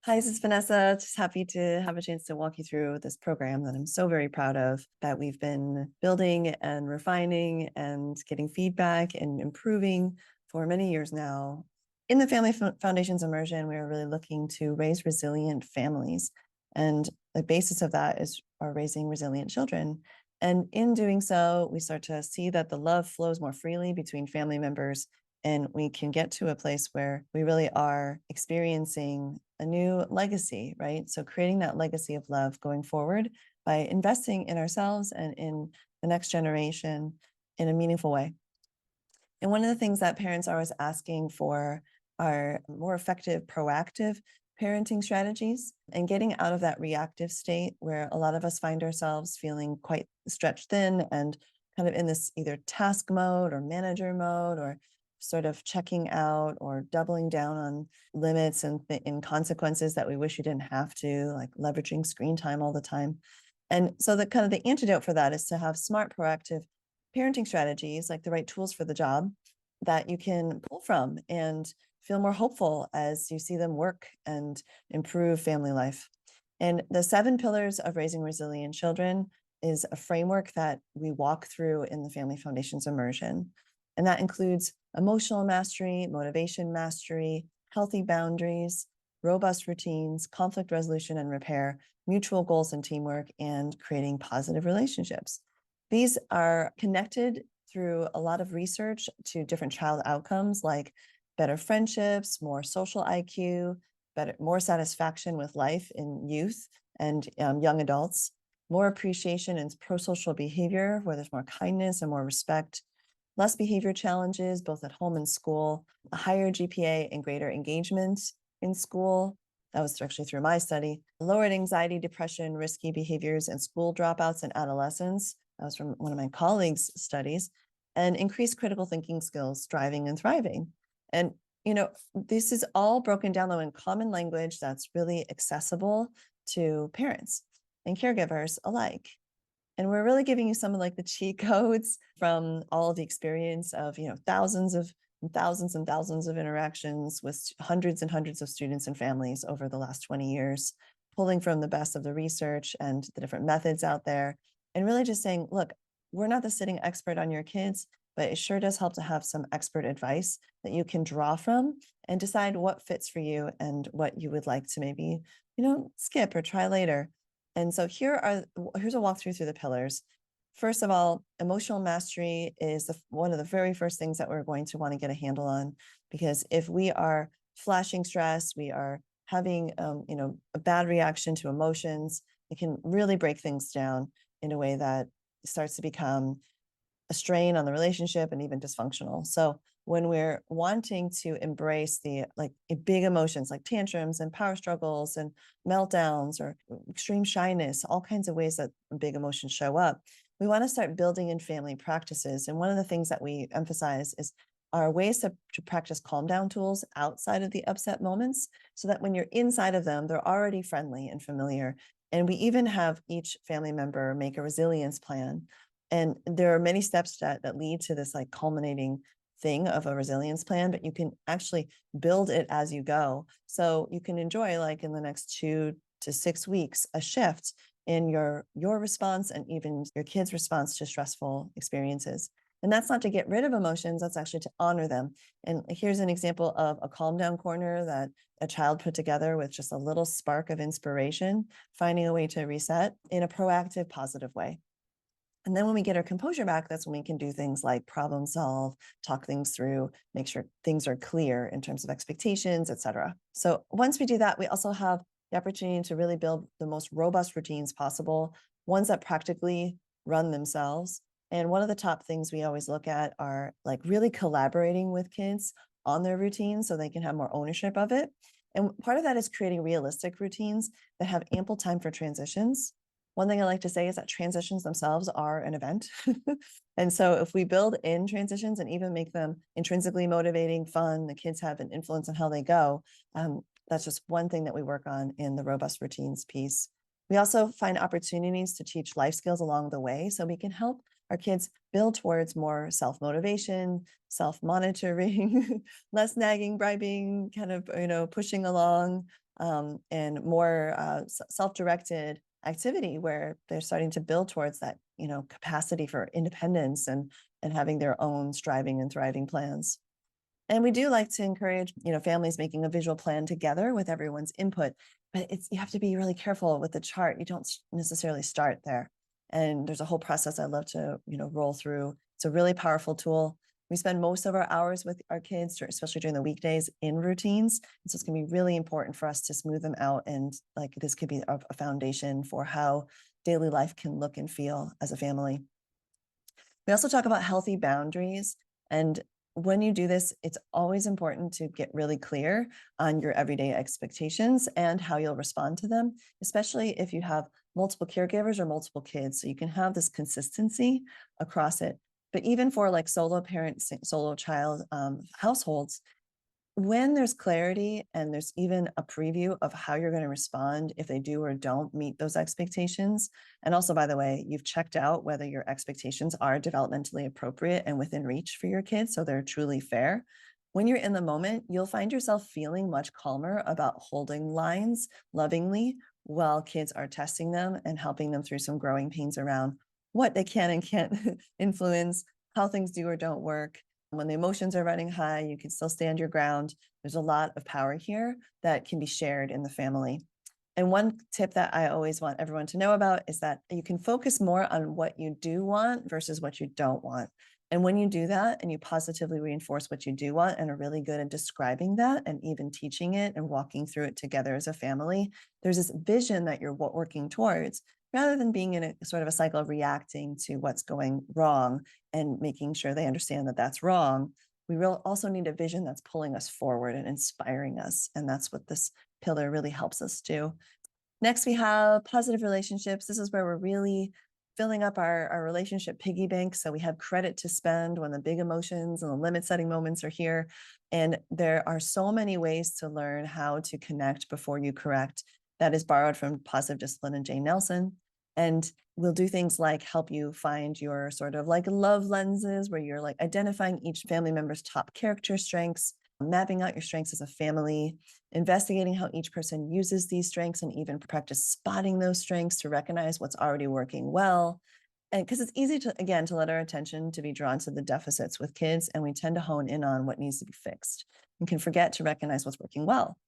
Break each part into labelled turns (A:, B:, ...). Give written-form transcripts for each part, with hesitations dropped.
A: Hi, this is Vanessa. Just happy to have a chance to walk you through this program that I'm so very proud of, that we've been building and refining and getting feedback and improving for many years now. In the Family Foundations Immersion, we are really looking to raise resilient families. And the basis of that is our raising resilient children. And in doing so, we start to see that the love flows more freely between family members, and we can get to a place where we really are experiencing a new legacy, right? So creating that legacy of love going forward by investing in ourselves and in the next generation in a meaningful way. And one of the things that parents are always asking for are more effective, proactive parenting strategies and getting out of that reactive state where a lot of us find ourselves feeling quite stretched thin and kind of in this either task mode or manager mode, or sort of checking out or doubling down on limits and consequences that we wish we didn't have to, like leveraging screen time all the time. And so the kind of the antidote for that is to have smart, proactive parenting strategies, like the right tools for the job that you can pull from and feel more hopeful as you see them work and improve family life. And the 7 pillars of raising resilient children is a framework that we walk through in the Family Foundations Immersion. And that includes emotional mastery, motivation mastery, healthy boundaries, robust routines, conflict resolution and repair, mutual goals and teamwork, and creating positive relationships. These are connected through a lot of research to different child outcomes like better friendships, more social IQ, more satisfaction with life in youth and young adults, more appreciation and pro-social behavior where there's more kindness and more respect, less behavior challenges both at home and school, a higher GPA and greater engagement in school. That was actually through my study. Lowered anxiety, depression, risky behaviors, and school dropouts in adolescents. That was from one of my colleagues' studies. And increased critical thinking skills, striving and thriving. And, this is all broken down though in common language that's really accessible to parents and caregivers alike. And we're really giving you some of like the cheat codes from all of the experience of, thousands and thousands of interactions with hundreds and hundreds of students and families over the last 20 years, pulling from the best of the research and the different methods out there, and really just saying, look, we're not the sitting expert on your kids, but it sure does help to have some expert advice that you can draw from and decide what fits for you and what you would like to maybe, skip or try later. And so here's a walkthrough through the pillars. First of all, emotional mastery is one of the very first things that we're going to want to get a handle on, because if we are flashing stress, we are having, a bad reaction to emotions, it can really break things down in a way that starts to become a strain on the relationship and even dysfunctional. So when we're wanting to embrace the big emotions like tantrums and power struggles and meltdowns or extreme shyness, all kinds of ways that big emotions show up, we want to start building in family practices. And one of the things that we emphasize is are ways to practice calm down tools outside of the upset moments, so that when you're inside of them, they're already friendly and familiar. And we even have each family member make a resilience plan. And there are many steps that lead to this like culminating thing of a resilience plan, but you can actually build it as you go. So you can enjoy, like in the next 2 to 6 weeks, a shift in your response and even your kids' response to stressful experiences. And that's not to get rid of emotions, that's actually to honor them. And here's an example of a calm down corner that a child put together with just a little spark of inspiration, finding a way to reset in a proactive, positive way. And then when we get our composure back, that's when we can do things like problem solve, talk things through, make sure things are clear in terms of expectations, et cetera. So once we do that, we also have the opportunity to really build the most robust routines possible, ones that practically run themselves. And one of the top things we always look at are like really collaborating with kids on their routines so they can have more ownership of it. And part of that is creating realistic routines that have ample time for transitions. One thing I like to say is that transitions themselves are an event. And so if we build in transitions and even make them intrinsically motivating, fun, the kids have an influence on how they go, that's just one thing that we work on in the robust routines piece. We also find opportunities to teach life skills along the way so we can help our kids build towards more self-motivation, self-monitoring, less nagging, bribing, kind of, pushing along, and more self-directed activity where they're starting to build towards that, capacity for independence and having their own striving and thriving plans. And we do like to encourage, families making a visual plan together with everyone's input, but you have to be really careful with the chart. You don't necessarily start there. And there's a whole process I love to, roll through. It's a really powerful tool. We spend most of our hours with our kids, especially during the weekdays, in routines. And so it's going to be really important for us to smooth them out. And like this could be a foundation for how daily life can look and feel as a family. We also talk about healthy boundaries. And when you do this, it's always important to get really clear on your everyday expectations and how you'll respond to them, especially if you have multiple caregivers or multiple kids. So you can have this consistency across it. But even for like solo parent, solo child households, when there's clarity and there's even a preview of how you're going to respond if they do or don't meet those expectations, and also, by the way, you've checked out whether your expectations are developmentally appropriate and within reach for your kids, so they're truly fair. When you're in the moment, you'll find yourself feeling much calmer about holding lines lovingly while kids are testing them and helping them through some growing pains around what they can and can't influence, how things do or don't work. When the emotions are running high, you can still stand your ground. There's a lot of power here that can be shared in the family. And one tip that I always want everyone to know about is that you can focus more on what you do want versus what you don't want. And when you do that and you positively reinforce what you do want and are really good at describing that and even teaching it and walking through it together as a family, there's this vision that you're working towards rather than being in a sort of a cycle of reacting to what's going wrong and making sure they understand that that's wrong. We also need a vision that's pulling us forward and inspiring us. And that's what this pillar really helps us do. Next, we have positive relationships. This is where we're really filling up our relationship piggy bank. So we have credit to spend when the big emotions and the limit setting moments are here. And there are so many ways to learn how to connect before you correct. That is borrowed from Positive Discipline and Jane Nelson. And we'll do things like help you find your sort of like love lenses where you're like identifying each family member's top character strengths, mapping out your strengths as a family, investigating how each person uses these strengths, and even practice spotting those strengths to recognize what's already working well. And because it's easy to, again, to let our attention to be drawn to the deficits with kids, and we tend to hone in on what needs to be fixed and can forget to recognize what's working well.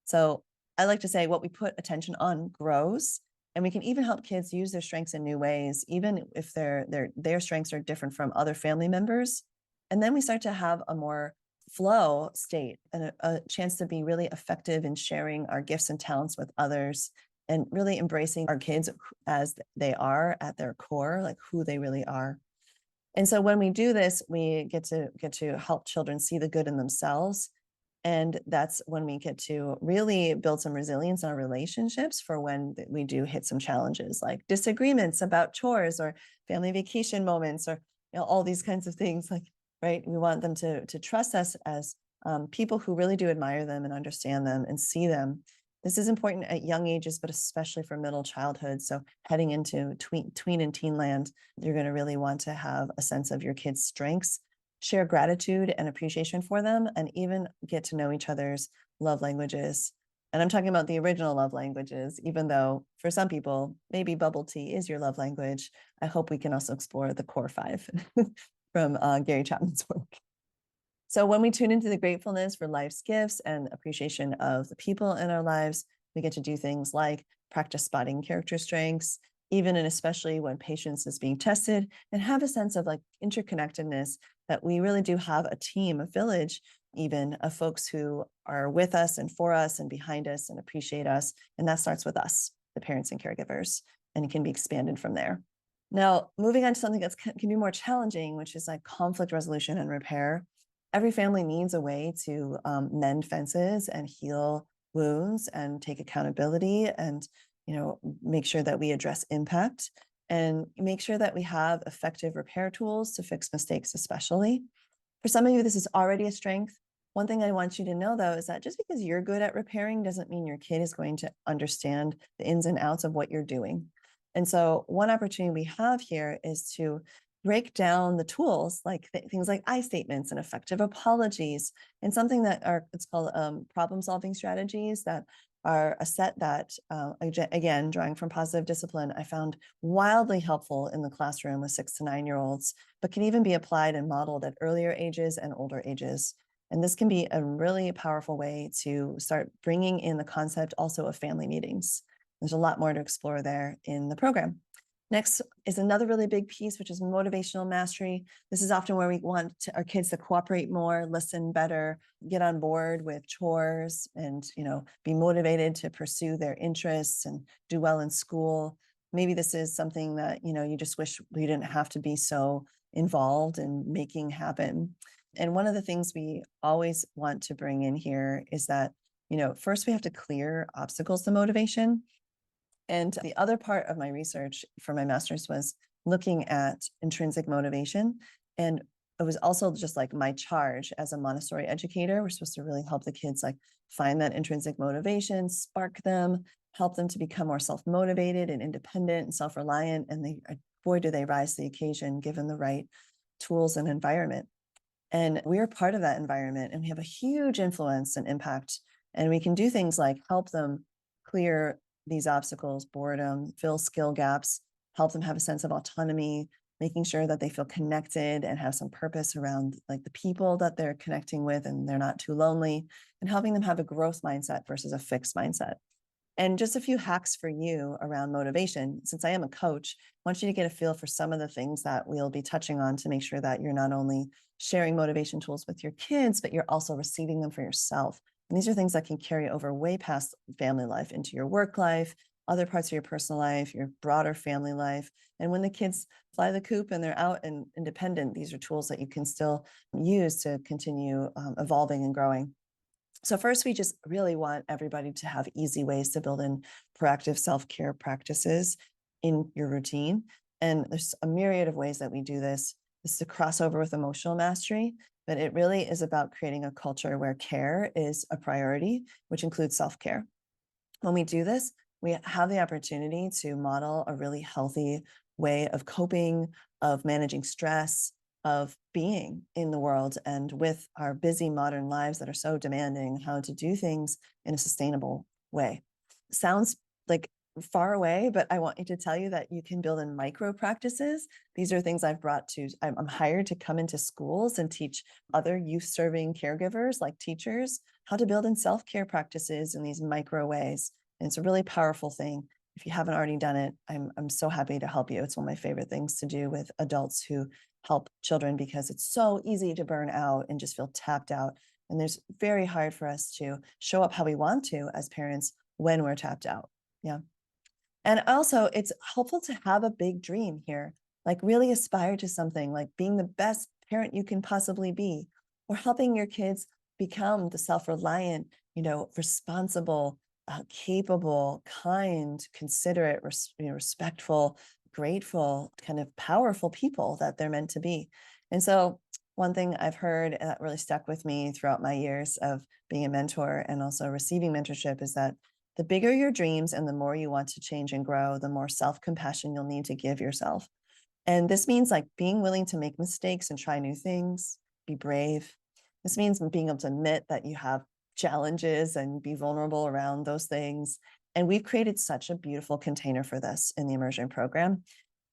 A: So I like to say what we put attention on grows, and we can even help kids use their strengths in new ways, even if their strengths are different from other family members. And then we start to have a more flow state and a chance to be really effective in sharing our gifts and talents with others and really embracing our kids as they are at their core, like who they really are. And so when we do this, we get to help children see the good in themselves. And that's when we get to really build some resilience in our relationships for when we do hit some challenges like disagreements about chores or family vacation moments or all these kinds of things. Like, right, we want them to trust us as people who really do admire them and understand them and see them. This is important at young ages, but especially for middle childhood. So heading into tween and teen land, you're going to really want to have a sense of your kids' strengths, share gratitude and appreciation for them, and even get to know each other's love languages. And I'm talking about the original love languages, even though for some people, maybe bubble tea is your love language. I hope we can also explore the core 5 from Gary Chapman's work. So when we tune into the gratefulness for life's gifts and appreciation of the people in our lives, we get to do things like practice spotting character strengths, even and especially when patience is being tested, and have a sense of like interconnectedness that we really do have a team, a village, even of folks who are with us and for us and behind us and appreciate us. And that starts with us, the parents and caregivers, and it can be expanded from there. Now, moving on to something that can be more challenging, which is like conflict resolution and repair. Every family needs a way to mend fences and heal wounds and take accountability and make sure that we address impact and make sure that we have effective repair tools to fix mistakes, especially. For some of you, this is already a strength. One thing I want you to know, though, is that just because you're good at repairing doesn't mean your kid is going to understand the ins and outs of what you're doing. And so one opportunity we have here is to break down the tools, like things like I statements and effective apologies, and something that it's called problem-solving strategies that are a set that, again, drawing from Positive Discipline, I found wildly helpful in the classroom with 6 to 9-year-olds, but can even be applied and modeled at earlier ages and older ages. And this can be a really powerful way to start bringing in the concept also of family meetings. There's a lot more to explore there in the program. Next is another really big piece, which is motivational mastery. This is often where we want our kids to cooperate more, listen better, get on board with chores, and be motivated to pursue their interests and do well in school. Maybe this is something that you just wish you didn't have to be so involved in making happen. And one of the things we always want to bring in here is that first we have to clear obstacles to motivation. And the other part of my research for my master's was looking at intrinsic motivation. And it was also just like my charge as a Montessori educator. We're supposed to really help the kids like find that intrinsic motivation, spark them, help them to become more self-motivated and independent and self-reliant. And boy, do they rise to the occasion given the right tools and environment. And we're part of that environment, and we have a huge influence and impact. And we can do things like help them clear these obstacles, boredom, fill skill gaps, help them have a sense of autonomy, making sure that they feel connected and have some purpose around like the people that they're connecting with and they're not too lonely, and helping them have a growth mindset versus a fixed mindset. And just a few hacks for you around motivation. Since I am a coach, I want you to get a feel for some of the things that we'll be touching on to make sure that you're not only sharing motivation tools with your kids, but you're also receiving them for yourself. And these are things that can carry over way past family life into your work life, other parts of your personal life, your broader family life. And when the kids fly the coop and they're out and independent, these are tools that you can still use to continue evolving and growing. So first, we just really want everybody to have easy ways to build in proactive self-care practices in your routine. And there's a myriad of ways that we do this. This is a crossover with emotional mastery, but it really is about creating a culture where care is a priority, which includes self-care. When we do this, we have the opportunity to model a really healthy way of coping, of managing stress, of being in the world, and with our busy modern lives that are so demanding, how to do things in a sustainable way. Sounds like far away, but I want you to tell you that you can build in micro practices. These are things I've brought to, I'm hired to come into schools and teach other youth serving caregivers like teachers how to build in self-care practices in these micro ways. And it's a really powerful thing. If you haven't already done it, I'm so happy to help you. It's one of my favorite things to do with adults who help children, because it's so easy to burn out and just feel tapped out. And there's very hard for us to show up how we want to as parents when we're tapped out. Yeah. And also, it's helpful to have a big dream here, like really aspire to something, like being the best parent you can possibly be, or helping your kids become the self-reliant, responsible, capable, kind, considerate, respectful, grateful, kind of powerful people that they're meant to be. And so one thing I've heard that really stuck with me throughout my years of being a mentor and also receiving mentorship is that the bigger your dreams and the more you want to change and grow, the more self-compassion you'll need to give yourself. And this means like being willing to make mistakes and try new things, be brave. This means being able to admit that you have challenges and be vulnerable around those things. And we've created such a beautiful container for this in the immersion program.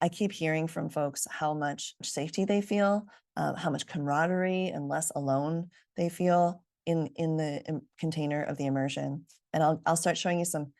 A: I keep hearing from folks how much safety they feel, how much camaraderie and less alone they feel in the container of the immersion. And I'll start showing you some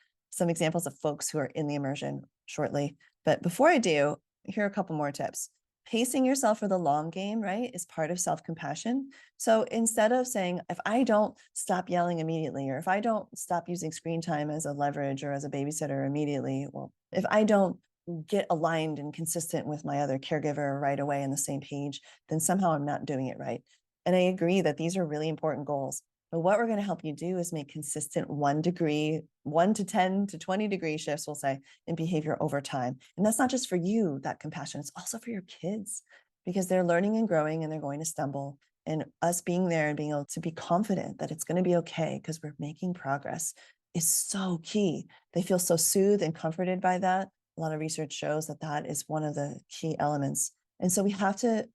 A: examples of folks who are in the immersion shortly. But before I do, here are a couple more tips. Pacing yourself for the long game, right, is part of self-compassion. So instead of saying, if I don't stop yelling immediately, or if I don't stop using screen time as a leverage or as a babysitter immediately, well, if I don't get aligned and consistent with my other caregiver right away on the same page, then somehow I'm not doing it right. And I agree that these are really important goals. But what we're going to help you do is make consistent 1 to 10 to 20 degree shifts, we'll say, in behavior over time. And that's not just for you, that compassion, it's also for your kids, because they're learning and growing and they're going to stumble. And us being there and being able to be confident that it's going to be okay because we're making progress is so key. They feel so soothed and comforted by that. A lot of research shows that that is one of the key elements. And so we have to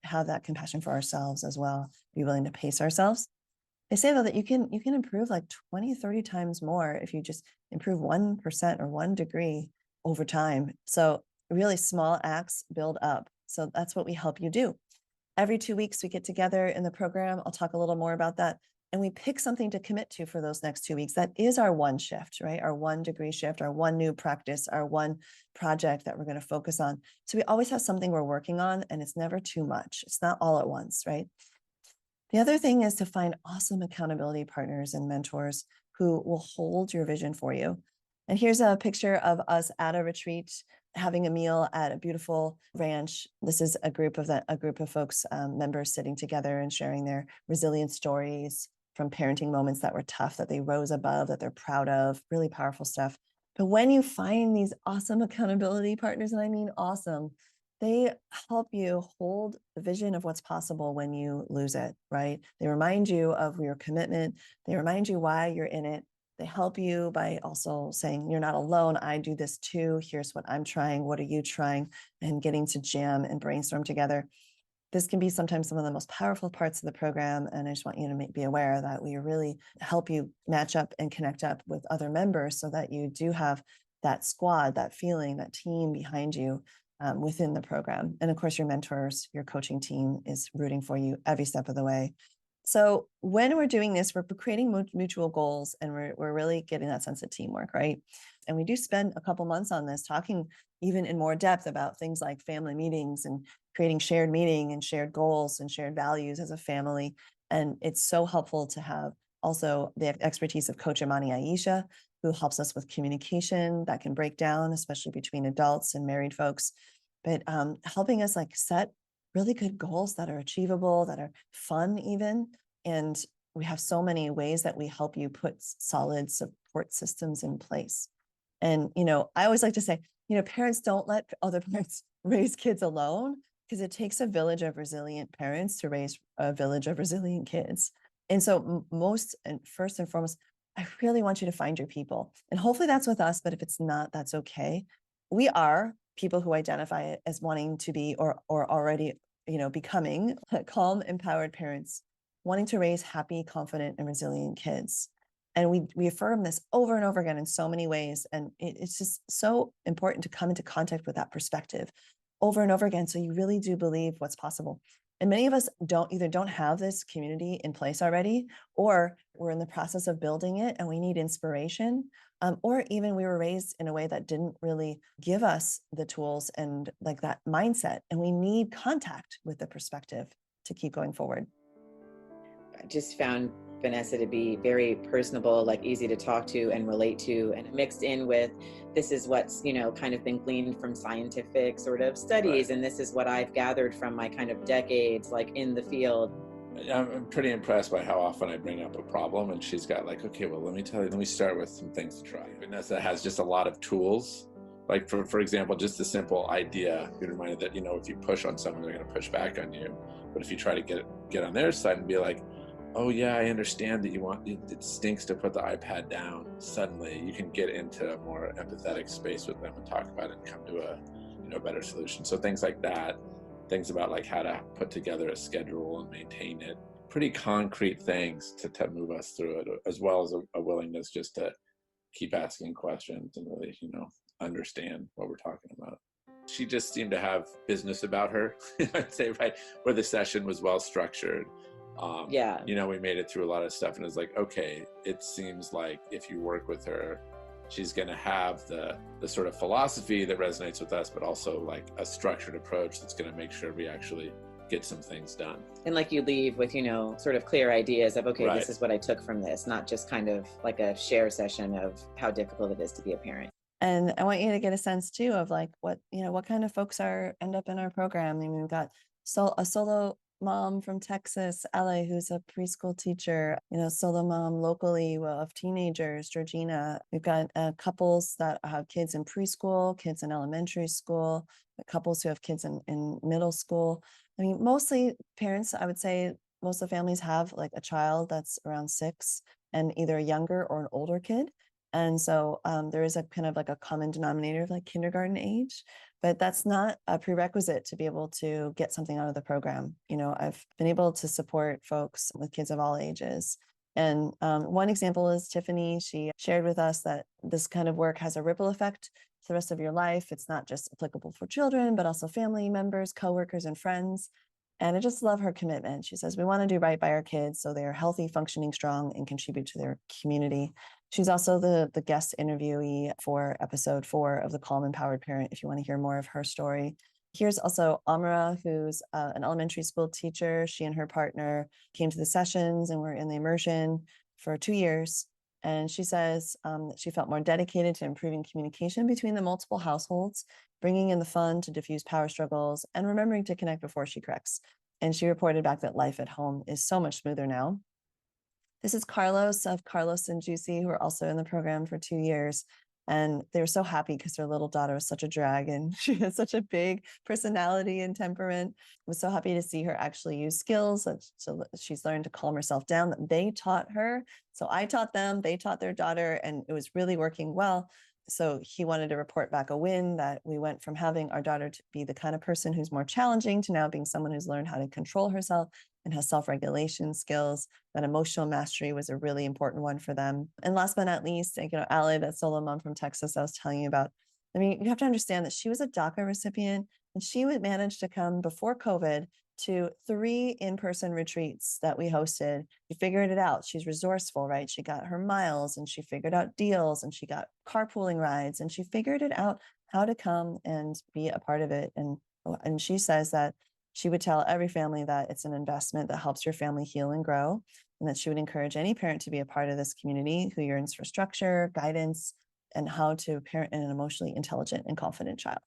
A: have that compassion for ourselves as well, be willing to pace ourselves. They say though that you can improve like 20, 30 times more if you just improve 1% or 1 degree over time. So really small acts build up. So that's what we help you do. Every 2 weeks, we get together in the program. I'll talk a little more about that. And we pick something to commit to for those next 2 weeks. That is our one shift, right? Our 1 degree shift, our one new practice, our one project that we're going to focus on. So we always have something we're working on, and it's never too much. It's not all at once, right? The other thing is to find awesome accountability partners and mentors who will hold your vision for you. And here's a picture of us at a retreat having a meal at a beautiful ranch. This is a group of folks, members sitting together and sharing their resilient stories from parenting moments that were tough, that they rose above, that they're proud of, really powerful stuff. But when you find these awesome accountability partners, and I mean awesome, they help you hold the vision of what's possible when you lose it, right? They remind you of your commitment. They remind you why you're in it. They help you by also saying, you're not alone. I do this too. Here's what I'm trying. What are you trying? And getting to jam and brainstorm together. This can be sometimes some of the most powerful parts of the program. And I just want you to be aware that we really help you match up and connect up with other members so that you do have that squad, that feeling, that team behind you within the program. And of course, your mentors, your coaching team is rooting for you every step of the way. So when we're doing this, we're creating mutual goals, and we're really getting that sense of teamwork, right? And we do spend a couple months on this, talking even in more depth about things like family meetings and creating shared meeting and shared goals and shared values as a family. And it's so helpful to have also the expertise of Coach Imani Aisha, who helps us with communication that can break down, especially between adults and married folks, but helping us like set really good goals that are achievable, that are fun even. And we have so many ways that we help you put solid support systems in place. And, I always like to say, parents, don't let other parents raise kids alone, because it takes a village of resilient parents to raise a village of resilient kids. And so most and first and foremost, I really want you to find your people. And hopefully that's with us, but if it's not, that's okay. We are people who identify as wanting to be or already, becoming calm, empowered parents, wanting to raise happy, confident, and resilient kids. And we affirm this over and over again in so many ways. And it's just so important to come into contact with that perspective over and over again, so you really do believe what's possible. And many of us don't have this community in place already, or we're in the process of building it and we need inspiration. Or even we were raised in a way that didn't really give us the tools and like that mindset. And we need contact with the perspective to keep going forward.
B: I just found Vanessa to be very personable, like easy to talk to and relate to, and mixed in with this is what's, kind of been gleaned from scientific sort of studies. Right. And this is what I've gathered from my kind of decades, like in the field.
C: I'm pretty impressed by how often I bring up a problem and she's got like, okay, well, let me start with some things to try. Vanessa has just a lot of tools. Like for example, just the simple idea, be reminded that, if you push on someone, they're going to push back on you. But if you try to get on their side and be like, oh yeah, I understand that it stinks to put the iPad down. Suddenly you can get into a more empathetic space with them and talk about it and come to a better solution. So things like that, things about like how to put together a schedule and maintain it, pretty concrete things to move us through it, as well as a willingness just to keep asking questions and really, understand what we're talking about. She just seemed to have business about her, I'd say, right, where the session was well structured.
B: Yeah.
C: We made it through a lot of stuff and it was like, okay, it seems like if you work with her, she's going to have the sort of philosophy that resonates with us, but also like a structured approach that's going to make sure we actually get some things done.
B: And like you leave with, sort of clear ideas of, okay,
C: Right.
B: This is what I took from this, not just kind of like a share session of how difficult it is to be a parent.
A: And I want you to get a sense too of like what kind of folks end up in our program. I mean, we've got a solo mom from Texas, Ellie, who's a preschool teacher, solo mom locally of teenagers, Georgina. We've got couples that have kids in preschool, kids in elementary school, couples who have kids in middle school. I mean, mostly parents, I would say most of the families have like a child that's around 6 and either a younger or an older kid. And so there is a kind of like a common denominator of like kindergarten age, but that's not a prerequisite to be able to get something out of the program. I've been able to support folks with kids of all ages. And one example is Tiffany. She shared with us that this kind of work has a ripple effect for the rest of your life. It's not just applicable for children, but also family members, coworkers, and friends. And I just love her commitment. She says, we want to do right by our kids so they are healthy, functioning, strong, and contribute to their community. She's also the guest interviewee for episode 4 of The Calm Empowered Parent, if you want to hear more of her story. Here's also Amra, who's an elementary school teacher. She and her partner came to the sessions and were in the immersion for 2 years. And she says that she felt more dedicated to improving communication between the multiple households, bringing in the fun to diffuse power struggles, and remembering to connect before she corrects. And she reported back that life at home is so much smoother now. This is Carlos of Carlos and Juicy, who are also in the program for 2 years. And they were so happy because their little daughter was such a dragon. She has such a big personality and temperament. I was so happy to see her actually use skills that she's learned to calm herself down that they taught her. So I taught them, they taught their daughter, and it was really working well. So he wanted to report back a win that we went from having our daughter to be the kind of person who's more challenging to now being someone who's learned how to control herself and has self-regulation skills. That emotional mastery was a really important one for them. And last but not least, Allie, that solo mom from Texas I was telling you about. I mean, you have to understand that she was a DACA recipient, and she would manage to come before COVID to 3 in-person retreats that we hosted. She figured it out. She's resourceful, right? She got her miles, and she figured out deals, and she got carpooling rides, and she figured it out how to come and be a part of it. And she says that she would tell every family that it's an investment that helps your family heal and grow, and that she would encourage any parent to be a part of this community who yearns for structure, guidance, and how to parent an emotionally intelligent and confident child.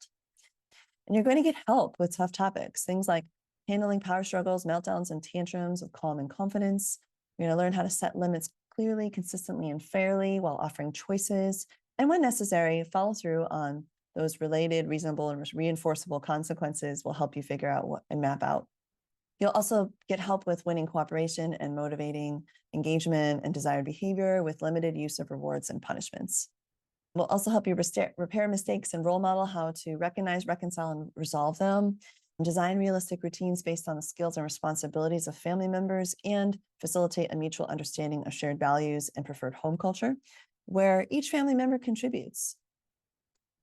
A: And you're going to get help with tough topics, things like handling power struggles, meltdowns, and tantrums with calm and confidence. You're going to learn how to set limits clearly, consistently, and fairly while offering choices. And when necessary, follow through on those related, reasonable, and reinforceable consequences will help you figure out what and map out. You'll also get help with winning cooperation and motivating engagement and desired behavior with limited use of rewards and punishments. We'll also help you repair mistakes and role model how to recognize, reconcile, and resolve them, and design realistic routines based on the skills and responsibilities of family members, and facilitate a mutual understanding of shared values and preferred home culture, where each family member contributes.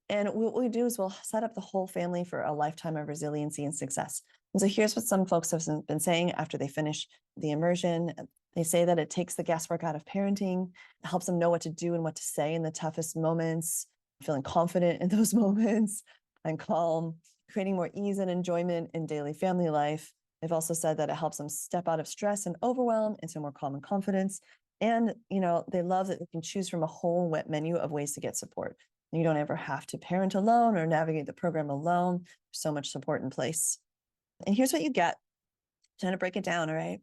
A: And what we do is we'll set up the whole family for a lifetime of resiliency and success. And so here's what some folks have been saying after they finish the immersion. They say that it takes the guesswork out of parenting, it helps them know what to do and what to say in the toughest moments, feeling confident in those moments and calm, creating more ease and enjoyment in daily family life. They've also said that it helps them step out of stress and overwhelm into more calm and confidence. And, they love that they can choose from a whole wet menu of ways to get support. You don't ever have to parent alone or navigate the program alone. There's so much support in place. And here's what you get. Trying to break it down, all right?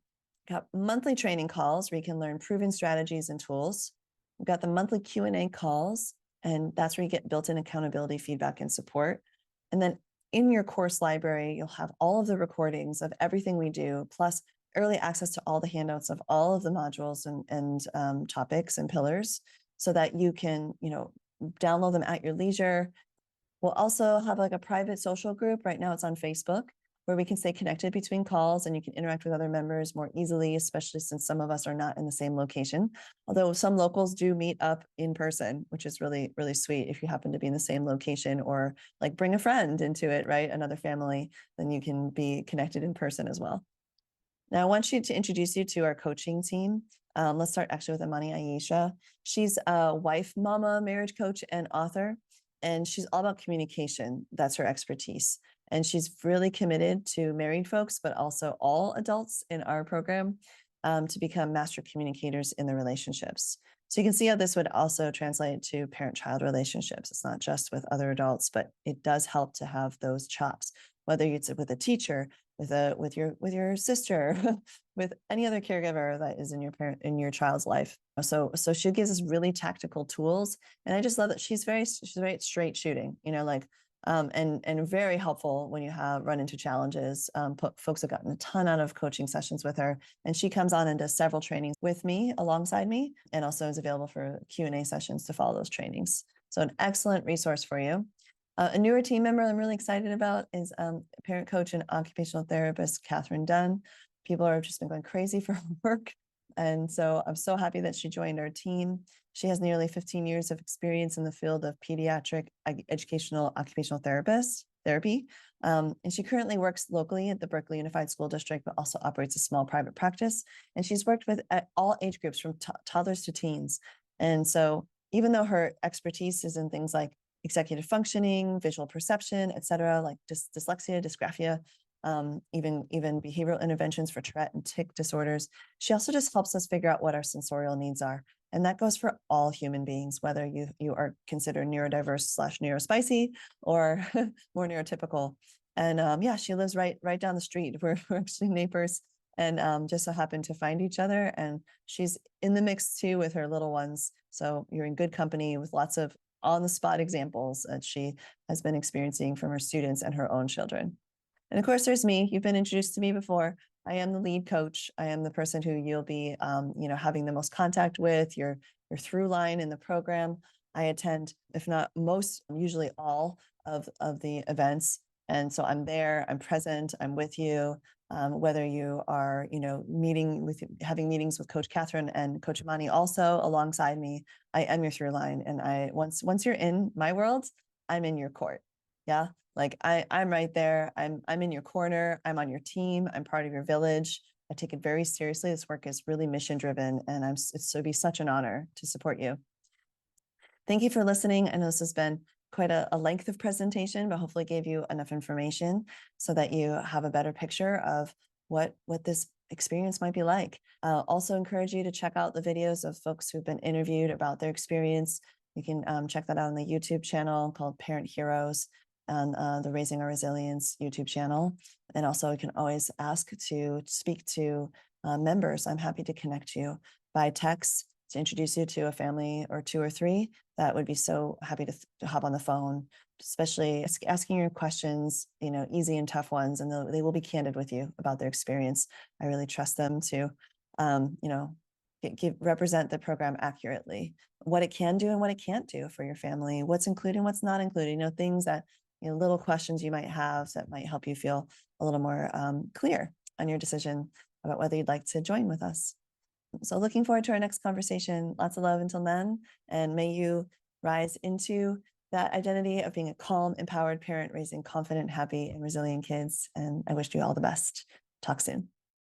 A: Got monthly training calls where you can learn proven strategies and tools. We've got the monthly Q&A calls, and that's where you get built-in accountability, feedback, and support. And then in your course library, you'll have all of the recordings of everything we do, plus early access to all the handouts of all of the modules and topics and pillars, so that you can, download them at your leisure. We'll also have like a private social group. Right now it's on Facebook, where we can stay connected between calls and you can interact with other members more easily, especially since some of us are not in the same location. Although some locals do meet up in person, which is really, really sweet. If you happen to be in the same location, or like bring a friend into it, right? Another family, then you can be connected in person as well. Now, I want to introduce you to our coaching team. Let's start actually with Amani Aisha. She's a wife, mama, marriage coach, and author, and she's all about communication. That's her expertise. And she's really committed to married folks, but also all adults in our program to become master communicators in their relationships. So you can see how this would also translate to parent-child relationships. It's not just with other adults, but it does help to have those chops, whether it's with a teacher, with your sister, with any other caregiver that is in your child's life. So she gives us really tactical tools, and I just love that she's very straight shooting. And very helpful when you run into challenges. Folks have gotten a ton out of coaching sessions with her, and she comes on and does several trainings with me, alongside me, and also is available for Q&A sessions to follow those trainings. So an excellent resource for you. A newer team member I'm really excited about is parent coach and occupational therapist, Catherine Dunn. People have just been going crazy for her work. And so I'm so happy that she joined our team. She has nearly 15 years of experience in the field of pediatric educational occupational therapy. And she currently works locally at the Berkeley Unified School District, but also operates a small private practice. And she's worked with all age groups from toddlers to teens. And so even though her expertise is in things like executive functioning, visual perception, et cetera, like dyslexia, dysgraphia, even behavioral interventions for Tourette and tic disorders, she also just helps us figure out what our sensorial needs are. And that goes for all human beings, whether you are considered neurodiverse / neurospicy or more neurotypical. And yeah, she lives right down the street. We're actually neighbors, and just so happened to find each other. And she's in the mix too with her little ones. So you're in good company with lots of on-the-spot examples that she has been experiencing from her students and her own children. And of course, there's me. You've been introduced to me before. I am the lead coach. I am the person who you'll be, having the most contact with, your through line in the program. I attend, if not most, usually all of the events. And so I'm there, I'm present, I'm with you. Whether you are, having meetings with Coach Catherine and Coach Amani also alongside me, I am your through line. And once you're in my world, I'm in your court. Yeah. Like I'm right there. I'm in your corner. I'm on your team. I'm part of your village. I take it very seriously. This work is really mission driven, and it'd be such an honor to support you. Thank you for listening. I know this has been quite a length of presentation, but hopefully gave you enough information so that you have a better picture of what this experience might be like. Also encourage you to check out the videos of folks who've been interviewed about their experience. You can check that out on the YouTube channel called Parent Heroes, on the Raising Our Resilience YouTube channel. And also you can always ask to speak to members. I'm happy to connect you by text to introduce you to a family or 2 or 3 that would be so happy to hop on the phone, especially asking your questions, easy and tough ones, and they will be candid with you about their experience. I really trust them to, represent the program accurately, what it can do and what it can't do for your family, what's included and what's not included, things that, little questions you might have that might help you feel a little more clear on your decision about whether you'd like to join with us. So looking forward to our next conversation. Lots of love until then, and may you rise into that identity of being a calm, empowered parent, raising confident, happy, and resilient kids. And I wish you all the best. Talk soon.